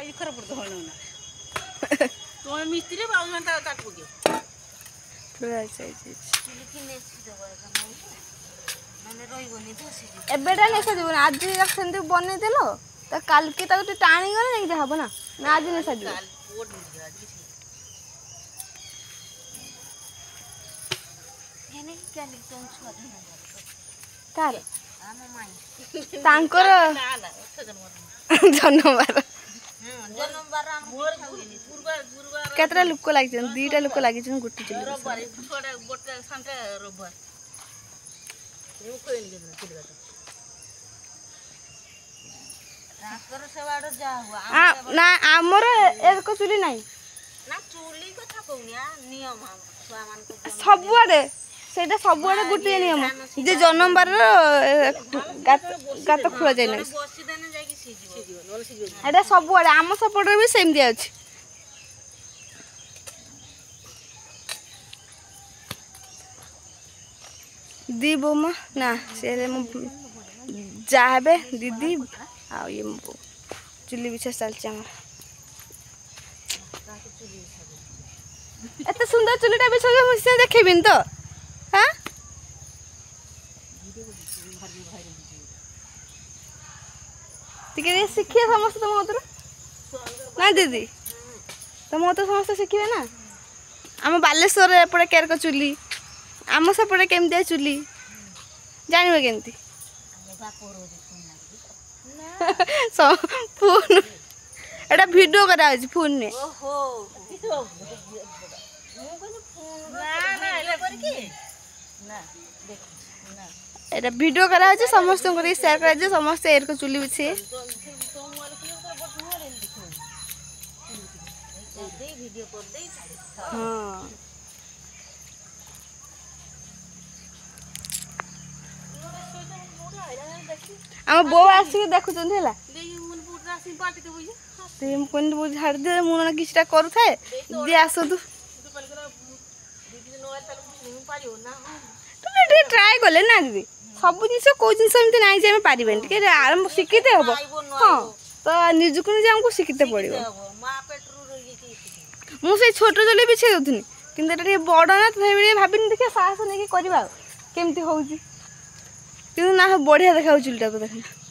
आज खराब पड़ता है ना तो मिस्त्री बाबू ता काट पड़ियो पूरा चाहिए चुलिकी नेसी देबो माने रहिबोनी धसी एबेटा नेसा जीवन आज सेंती बनै देलो त काल के ताको टाणी गले नहीं जा हबो ना आज नेसा जीवन काल पोट नहीं आज किसी हेने क्या लिखतो छुआ धना तार आम माई तांकर ना ना जन्मबार जन्मबार हम मोर गुरुवार गुरुवार केतरा लोक लागिछन दुईटा लोक लागिछन गुट्टी चुली रविवार छोटा बोटा सांते रविवार ମୁଁ କହିଲି ନା ଚୁଲି କାଟ ତାଙ୍କର ସେବାଡ ଯା ହୁଆ ନା ଆମର ଏକ ଚୁଲି ନାହିଁ ନା ଚୁଲି କଥା କହୁନି ନିୟମ ଛୁଆ ମାନଙ୍କୁ ସବୁଆଡେ ସେଇଟା ସବୁଆଡେ ଗୋଟିଏ ନିୟମ ଯେ ଜନ୍ମବାର ଗାତ ଖୋଳା ଯାଇ ନାହିଁ ବସି ଦେନେ ଯାଇକି ସିଯିବ ନହେଲେ ସିଯିବ ଏଟା ସବୁଆଡେ ଆମ ସପୋର୍ଟରେ ବି ସେମିତି ଅଛି दी बोमा ना से जाबे दीदी आ ये मो चुली बिछा चलছে আমার এত সুন্দর চুলিটা বিছাবে মুছে দেখিবিন তো হ্যাঁ ଟିକେ ଶିଖିବେ ସମସ୍ତେ ତମ ହାତରୁ ନା ଦିଦି ତମ ହାତରୁ ସମସ୍ତେ ଶିଖିବେ ନା ଆମ ବାଲେଶ୍ୱରରେ ଏପଟେ କେରକ ଚୁଲି आम सेपटे केमती चुली जानवे केमती फोन एटा वीडियो करा फोन ने ओहो एटा वीडियो करा समस्त शेयर करा समस्त एर को चुली बिछे हाँ आम बो आसिक देखुन है झाड़ दे मुझे किसी करूए दी आसतु ट्राए कले ना दीदी सब जिन कौ जिन ना पारे आरंभ शिखते हम हाँ तो निजुक निजे आमको शिखते पड़ो मुझे छोट चुली बिछे दूनी कि बड़ ना तो भाभी देखिए साहस नहीं करवा केमती हूँ कि ना बढ़िया देखा चुलटा को देख